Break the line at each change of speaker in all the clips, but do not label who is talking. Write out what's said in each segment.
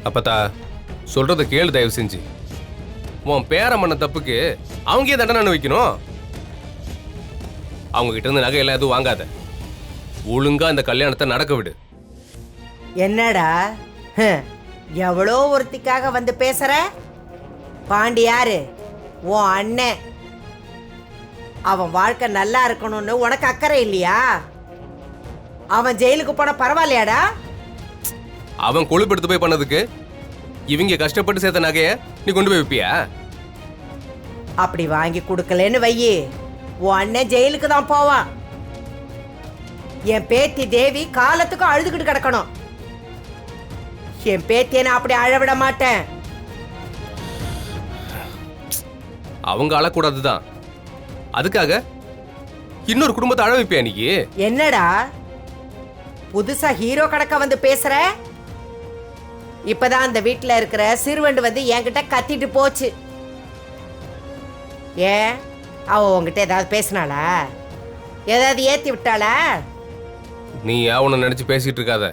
அப்பத்தா சொல்றத கேளு தயவு செஞ்சு. உன் பேரன் பண்ண தப்புக்கு அவங்க ஏன் தண்டனை வைக்கணும்? அவங்க கிட்ட இருந்து நகையெல்லாம் எதுவும் வாங்காத. ஒழுங்கா அந்த கல்யாணத்தை நடக்க விடு.
என்னடா எவ்வளோ ஒருத்திக்காக வந்து பேசுற? பாண்டி யாரு? உன் அண்ணன். அவன் வாழ்க்கை நல்லா இருக்கணும்னு உனக்கு அக்கறை இல்லையா? அவன் ஜெயிலுக்கு போன பரவாயில்லையாடா?
அவன் கொழுப்பெடுத்து போய் பண்ணதுக்கு இவங்க கஷ்டப்பட்டு சேர்த்த நகைய நீ கொண்டு போய் வைப்பியா?
அப்படி வாங்கி கொடுக்கலன்னு வையி, உன் அண்ணன் ஜெயிலுக்கு தான் போவான். என் பேத்தி தேவி காலத்துக்கும் அழுதுகிட்டு கிடக்கணும். என் பேத்தியை நான் அப்படி அழவிட மாட்டேன்.
அவங்க அழக்கூடாதுதான், அதுக்காக இன்னொரு குடும்பத்தை அழ வைப்பியா நீ?
என்னடா புதுசா ஹீரோ கணக்க வந்து பேசுற? இப்பதான் அந்த வீட்டுல இருக்கிற சிறுவண்டு வந்து என்கிட்ட கத்திட்டு போச்சு. ஏன் அவ உங்ககிட்ட ஏதாவது பேசினாளா? ஏதாவது ஏத்தி விட்டாளா?
நீ அவனை நினைச்சு பேசிட்டு இருக்காத.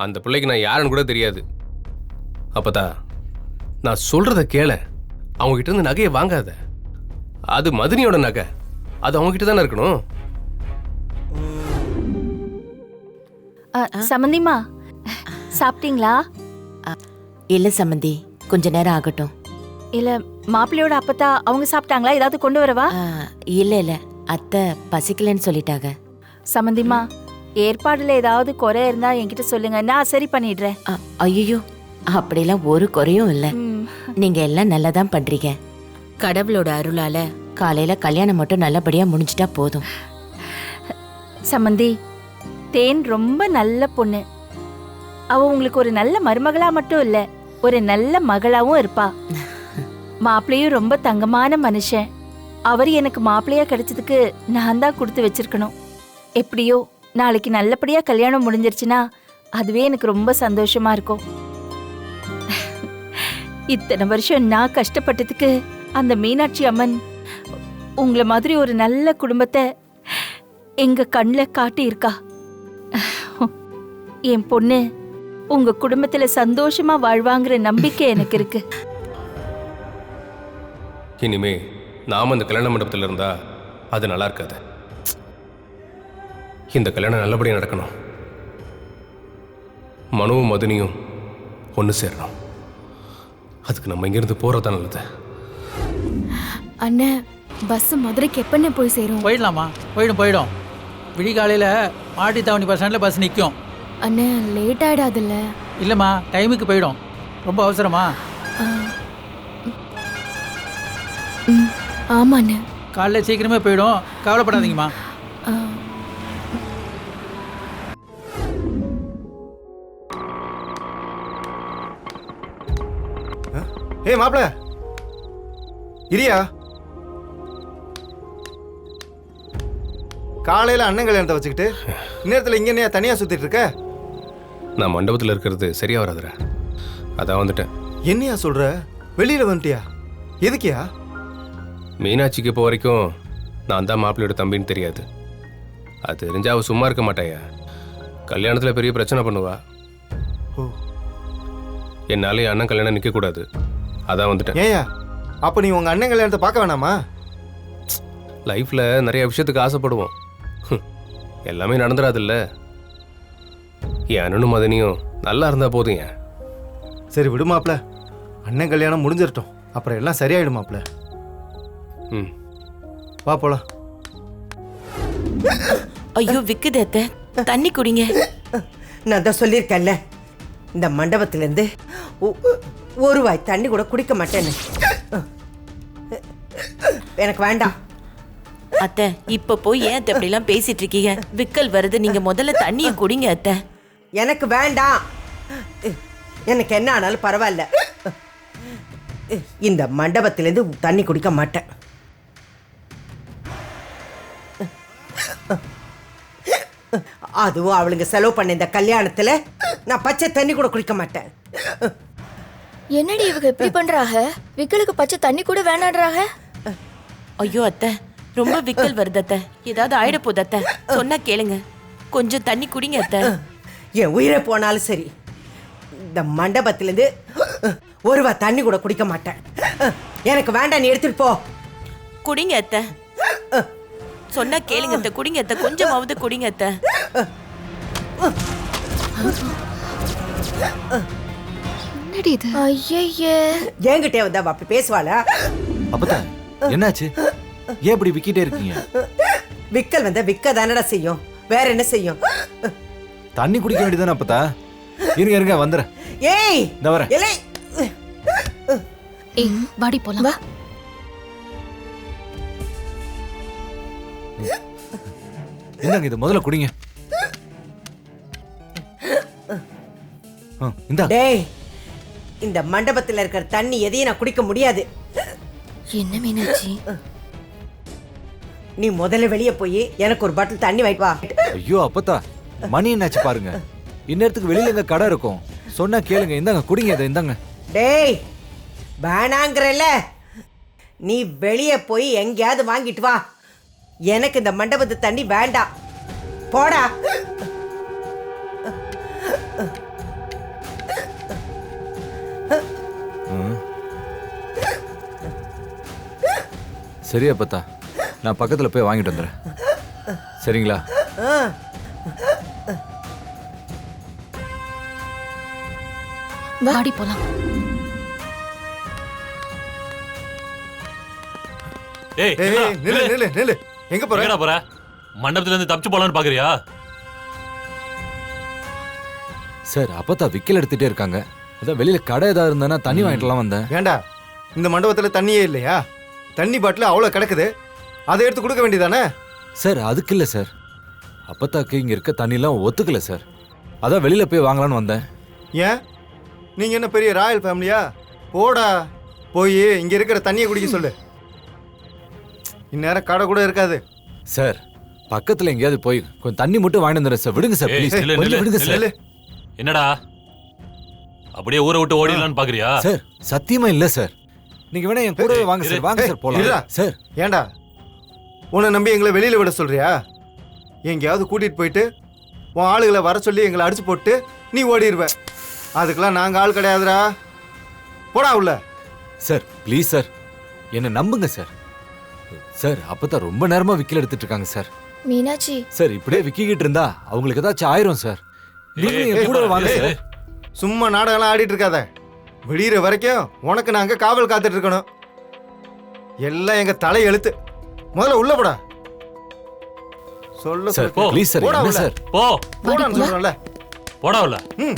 அந்த பிள்ளைக்கு நான் யாருன்னு கூட தெரியாது. அப்பதா நான் சொல்றத கேள. அவங்க கிட்ட இருந்து நகையை வாங்காத. அது மதினியோட நகை, அது அவங்க கிட்ட தானே இருக்கணும்.
சமந்திமா சாப்பிட்டீங்களா?
இல்ல சம்மந்தி, கொஞ்ச நேரம் ஆகட்டும்.
இல்ல மாப்பிள்ளையோட அப்பத்தா அவங்க சாப்பிட்டாங்களா? ஏதாவது கொண்டு வரவா?
இல்ல இல்ல, அத்தை பசிக்கலன்னு சொல்லிட்டாங்க.
சமந்திமா, ஏற்பாடுல ஏதாவது குறை இருந்தா என்கிட்ட சொல்லுங்க, நான் சரி பண்ணிடுறேன்.
ஐயோ, அப்படிலாம் ஒரு குறையும் இல்ல. நீங்க எல்லாம் நல்லா தான் பண்றீங்க. கடவுளோட அருளால காலையில கல்யாணம் மட்டும் நல்லபடியா முடிஞ்சிட்டா போதும்.
சமந்தி, தேன் ரொம்ப நல்ல பொண்ணு. அவ உங்களுக்கு ஒரு நல்ல மருமகளா மட்டும் இல்ல, ஒரு நல்ல மகளாவும் இருப்பா. மாப்பிள்ளையும் ரொம்ப தங்கமான மனுஷன். அவர் எனக்கு மாப்பிள்ளையா கிடைச்சதுக்கு நான் தான் கொடுத்து வச்சிருக்கணும். எப்படியோ நாளைக்கு நல்லபடியா கல்யாணம் முடிஞ்சிருச்சுன்னா அதுவே எனக்கு ரொம்ப சந்தோஷமா இருக்கும். இத்தனை வருஷம் நான் கஷ்டப்பட்டதுக்கு அந்த மீனாட்சி அம்மன் உங்களை மாதிரி ஒரு நல்ல குடும்பத்தை எங்க கண்ணில் காட்டி இருக்கா. என் பொண்ணு உங்க குடும்பத்துல சந்தோஷமா வாழ்வாங்கிற நம்பிக்கை எனக்கு இருக்கு.
இனிமே நாம இந்த கல்யாண மண்டபத்தில் இருந்தா அது நல்லா இருக்காது. இந்த கல்யாணம் நல்லபடியாக நடக்கணும். மனுவும் மதினியும் ஒன்று சேரணும். அதுக்கு நம்ம இங்கிருந்து போறதா நல்லது.
அண்ணே, பஸ் மதுரைக்கு எப்பண்ணே போய் சேரும்?
போயிடலாமா? போயிடும். விடிகாலையில் மாட்டித்தாவணி பஸ் ஸ்டாண்டில் பஸ் நிற்கும்.
அண்ணே, லேட் ஆகிடாதுல்ல?
இல்லைம்மா, டைமுக்கு போயிடும். ரொம்ப அவசரமா?
ஆமாண்ணே.
காலைல சீக்கிரமே போயிடும், கவலைப்படாதீங்கம்மா.
ஏய் மாப்பிள்ள, இரியா. காலையில் அண்ணன் கல்யாணத்தை வச்சுக்கிட்டு இந்நேரத்தில் இங்கே என்ன தனியாக சுற்றிட்டு இருக்க?
நான் மண்டபத்தில் இருக்கிறது சரியா வராதுடா, அதான் வந்துட்டேன்.
என்னையா சொல்கிற? வெளியில் வந்துட்டியா? எதுக்கியா?
மீனாட்சிக்கு இப்போ வரைக்கும் நான் தான் மாப்பிள்ளையோட தம்பின்னு தெரியாது. அது தெரிஞ்சா அவள் சும்மா இருக்க மாட்டாயா. கல்யாணத்தில் பெரிய பிரச்சனை பண்ணுவா.
ஓ,
என்னாலே அண்ணன் கல்யாணம் நிற்கக்கூடாது, அதான் வந்துட்டேன்.
ஏயா, அப்போ நீ உங்கள் அண்ணன் கல்யாணத்தை பார்க்க வேணாமா?
லைஃப்பில் நிறைய விஷயத்துக்கு ஆசைப்படுவோம், எல்லாமே நடந்துடாதுல்ல. என் அண்ணனும் மதனியும் நல்லா இருந்தா போதும். ஏன்?
சரி விடு மாப்பிள்ள, அண்ணன் கல்யாணம் முடிஞ்சிடட்டும், அப்புறம் எல்லாம் சரியாயிடும் மாப்பிள்ள.
ம்,
வா போலாம்.
ஐயோ விக்குது அத்தை, தண்ணி குடிங்க.
நான் தான் சொல்லியிருக்கேன்ல, இந்த மண்டபத்திலேருந்து ஒரு வாய் தண்ணி கூட குடிக்க மாட்டேன்னு. எனக்கு வேண்டாம்.
அத்தை, இப்ப போய் ஏன் அத்தை இப்படி எல்லாம் பேசிட்டு இருக்கீங்க? விக்கல் வருது, நீங்க முதல்ல தண்ணிய குடிங்க அத்தை.
எனக்கு வேண்டாம். எனக்கு என்ன ஆனாலும் பரவாயில்ல, இந்த மண்டபத்திலேருந்து தண்ணி குடிக்க மாட்டேன். அதுவும் அவளுங்க செலவு பண்ண இந்த கல்யாணத்துல நான் பச்சை தண்ணி கூட குடிக்க மாட்டேன்.
என்னடி இவங்க இப்படி பண்றாங்க? விக்கலுக்கு பச்சை தண்ணி கூட வேணாடுறாங்க.
ஐயோ அத்தை, ரொம்ப விக்கல் வருது அத்தை, ஏதாவது ஆயிட போகுது அத்தை. சொன்னா கேளுங்க, கொஞ்சம் தண்ணி குடிங்க அத்தை.
என் உயிரை போனாலும் சரி, இந்த மண்டபத்திலேருந்து ஒருவா தண்ணி கூட குடிக்க மாட்டேன். எனக்கு வேண்டாம், நீ எடுத்துட்டு போ.
குடிங்க அத்தை. சொன்னா கேளுங்க அத்தை, குடிங்க அத்தை, கொஞ்சமாவது குடிங்க அத்தை.
என்னடி இது? ஐயே,
என்கிட்டே வந்தா அப்படி பேசுவாளா?
அப்பதா என்னாச்சு? ஏன் இப்படி விக்கிட்டே இருக்கீங்க?
விக்கல் வந்தா விக்க தானடா செய்யும், வேற என்ன செய்யும்?
தண்ணி குடிக்க வேண்டியதானே அப்பதா? இருங்க இருங்க வந்துடுறேன்.
ஏய்
இந்த வரேன்.
இல்லை.
ஏய் வாடி போலாம். வா.
இந்தாங்க இது முதல்ல குடிங்க. இந்தா.
டேய், இந்த மண்டபத்துல இருக்கிற தண்ணி எதையும் நான் குடிக்க முடியாது.
என்ன மீனாட்சி?
நீ முதல்ல வெளியே போய் எனக்கு ஒரு பாட்டில் தண்ணி வாங்கிட்டு வா.
ஐயோ அப்பத்தா, மணி என்னாச்சு பாருங்க. இந்நேரத்துக்கு வெளியில எங்க கடை இருக்கும். சொன்னா கேளுங்க. இந்தாங்க குடிங்க இதை. இந்தாங்க.
டேய், வேணாங்கிறல்ல, நீ வெளியே போய் எங்கேயாவது வாங்கிட்டு வா. எனக்கு இந்த மண்டபத்து தண்ணி வேண்டாம். போடா.
சரி அப்பத்தா, நான் பக்கத்துல போய் வாங்கிட்டு வந்துடுறேன். சரிங்களா?
வாடி போலாம்.
ஏய்
ஏய் ஏய், நில்லு நில்லு நில்லு. எங்க போற?
எங்கடா போற? மண்டபத்துல இருந்து தப்பிச்சு போலான்னு பாக்குறியா?
சார் அப்பத்தா விக்கல் எடுத்துட்டே இருக்காங்க. அதான் வெளியில கடை ஏதாவது இருந்தானா தண்ணி வாங்கிட்டுலாம் வந்தேன்.
ஏண்டா இந்த மண்டபத்துல தண்ணியே இல்லையா? தண்ணி பாட்டில் அவ்வளோ கிடக்குது, அதை எடுத்து கொடுக்க வேண்டியதானே?
சார் அதுக்கு இல்லை சார், அப்பத்தாக்கு இங்க இருக்க தண்ணிலாம் ஒத்துக்கல சார். அதான் வெளியில போய் வாங்கலான்னு வந்தேன்.
ஏன் நீங்க என்ன பெரிய ராயல் ஃபேமிலியா? போடா, போய் இங்க இருக்கிற தண்ணியை குடிக்க சொல்லு. இந்நேரம் கடை கூட இருக்காது.
சார் பக்கத்துல எங்கேயாவது போய் கொஞ்சம் தண்ணி மட்டும் வாங்கிட்டு வந்துடுறேன் சார். விடுங்க சார்
ஏய்,
ப்ளீஸ்.
நில்லு,
கொஞ்சம்
நில்லு,
விடுங்க சார்.
நில்லு. என்னடா அப்படியே ஊரை விட்டு ஓடிடலான்னு பாக்குறியா?
சார் சத்தியமா இல்ல சார். நீங்க வேணா என் கூடவே வாங்க சார். வாங்க சார்
இருடா.
போலாம். சார்
ஏண்டா உன்னை நம்பி எங்களை வெளியில விட சொல்றியா? எங்கேயாவது கூட்டிட்டு போயிட்டு உன் ஆளுகளை வர சொல்லி எங்களை அடிச்சு போட்டு நீ ஓடிடுவ. அதுக்கெல்லாம் நாங்க ஆள் கிடையாதுடா. போடா உள்ள.
சார் ப்ளீஸ் சார், என்ன நம்புங்க சார். சார் அப்பதான் ரொம்ப நேரமா விக்கல் எடுத்துட்டு இருக்காங்க சார்.
மீனாட்சி,
சார் இப்படியே விக்கிக்கிட்டு இருந்தா அவங்களுக்கு ஏதாச்சும் ஆயிரும் சார். நீங்க என் கூடவே வாங்க சார்.
சும்மா நாடகம்லாம் ஆடிட்டு இருக்காத. விடிகிற வரைக்கும் உனக்கு நாங்க காவல் காத்துட்டு இருக்கணும். எல்லாம் எங்க தலை எழுத்து. முதல்ல உள்ள போடா. சொல்ல
சார்
சொல்லு.
Please sir.
போடா
என்ன
உள்ள.
சார்?
போ
போடான்னு சொல்றேன்ல.
போடா உள்ள.
ம்.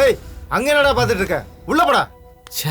ஏய், அங்க என்னடா பாத்துட்டு இருக்க? உள்ள போடா.
ச்சே